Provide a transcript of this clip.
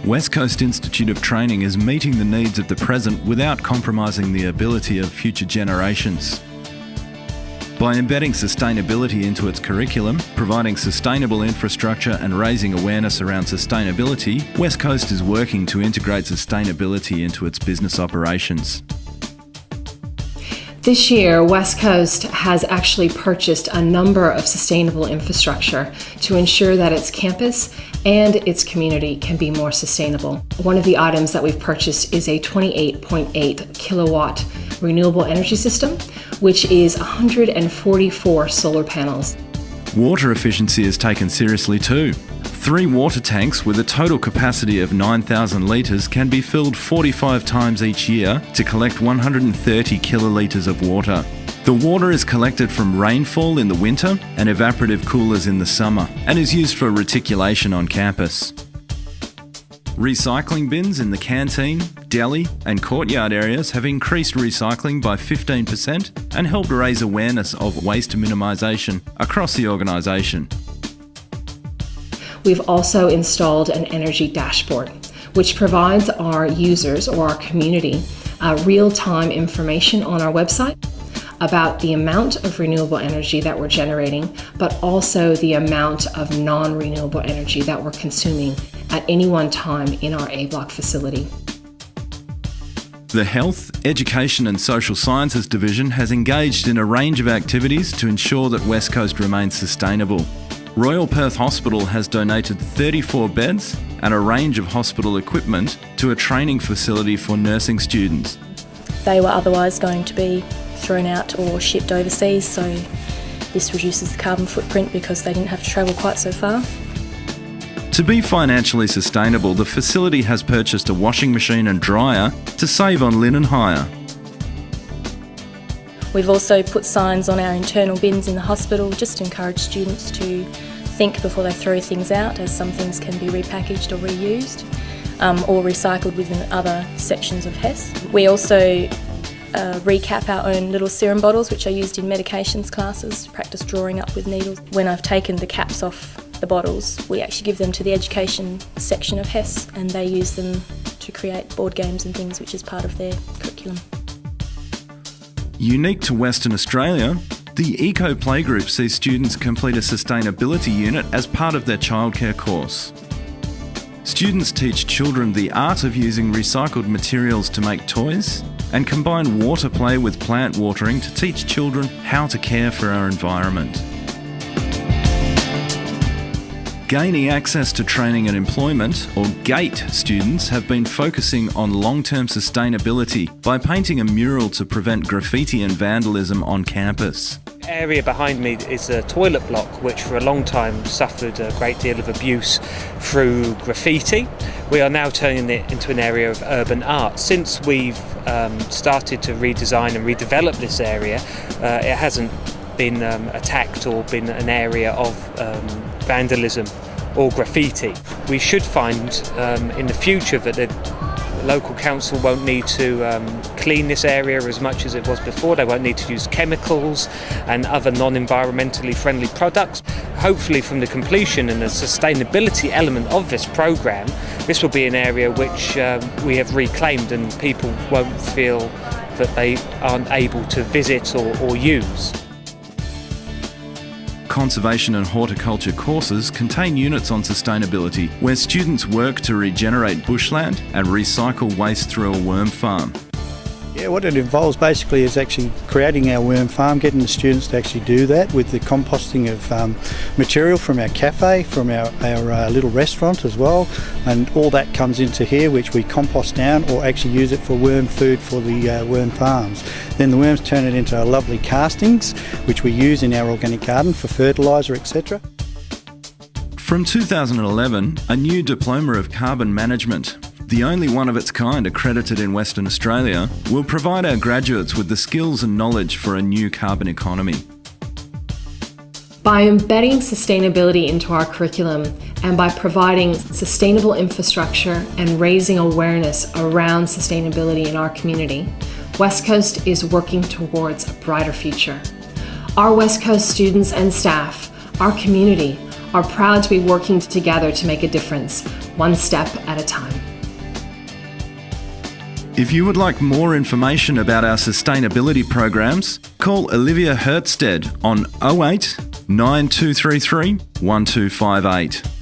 West Coast Institute of Training is meeting the needs of the present without compromising the ability of future generations. By embedding sustainability into its curriculum, providing sustainable infrastructure and raising awareness around sustainability, West Coast is working to integrate sustainability into its business operations. This year, West Coast has actually purchased a number of sustainable infrastructure to ensure that its campus and its community can be more sustainable. One of the items that we've purchased is a 28.8 kilowatt renewable energy system, which is 144 solar panels. Water efficiency is taken seriously too. 3 water tanks with a total capacity of 9,000 litres can be filled 45 times each year to collect 130 kilolitres of water. The water is collected from rainfall in the winter and evaporative coolers in the summer and is used for reticulation on campus. Recycling bins in the canteen, deli and courtyard areas have increased recycling by 15% and helped raise awareness of waste minimisation across the organisation. We've also installed an energy dashboard, which provides our users or our community real-time information on our website about the amount of renewable energy that we're generating, but also the amount of non-renewable energy that we're consuming at any one time in our A-Block facility. The Health, Education and Social Sciences Division has engaged in a range of activities to ensure that West Coast remains sustainable. Royal Perth Hospital has donated 34 beds and a range of hospital equipment to a training facility for nursing students. They were otherwise going to be thrown out or shipped overseas, so this reduces the carbon footprint because they didn't have to travel quite so far. To be financially sustainable, the facility has purchased a washing machine and dryer to save on linen hire. We've also put signs on our internal bins in the hospital just to encourage students to think before they throw things out, as some things can be repackaged or reused or recycled within other sections of HES. We also recap our own little serum bottles, which are used in medications classes, practice drawing up with needles. When I've taken the caps off the bottles, we actually give them to the education section of HES and they use them to create board games and things, which is part of their curriculum. Unique to Western Australia, the Eco Playgroup sees students complete a sustainability unit as part of their childcare course. Students teach children the art of using recycled materials to make toys and combine water play with plant watering to teach children how to care for our environment. Gaining access to training and employment, or GATE students, have been focusing on long-term sustainability by painting a mural to prevent graffiti and vandalism on campus. The area behind me is a toilet block which for a long time suffered a great deal of abuse through graffiti. We are now turning it into an area of urban art. Since we've started to redesign and redevelop this area, it hasn't been attacked or been an area of vandalism or graffiti. We should find in the future that the local council won't need to clean this area as much as it was before. They won't need to use chemicals and other non-environmentally friendly products. Hopefully from the completion and the sustainability element of this programme, this will be an area which we have reclaimed and people won't feel that they aren't able to visit or use. Conservation and horticulture courses contain units on sustainability, where students work to regenerate bushland and recycle waste through a worm farm. Yeah, what it involves basically is actually creating our worm farm, getting the students to actually do that with the composting of material from our cafe, from our little restaurant as well, and all that comes into here, which we compost down or actually use it for worm food for the worm farms. Then the worms turn it into lovely castings, which we use in our organic garden for fertiliser, etc. From 2011, a new Diploma of Carbon Management, the only one of its kind accredited in Western Australia, will provide our graduates with the skills and knowledge for a new carbon economy. By embedding sustainability into our curriculum and by providing sustainable infrastructure and raising awareness around sustainability in our community, West Coast is working towards a brighter future. Our West Coast students and staff, our community, are proud to be working together to make a difference, one step at a time. If you would like more information about our sustainability programs, call Olivia Hertzstead on 08 9233 1258.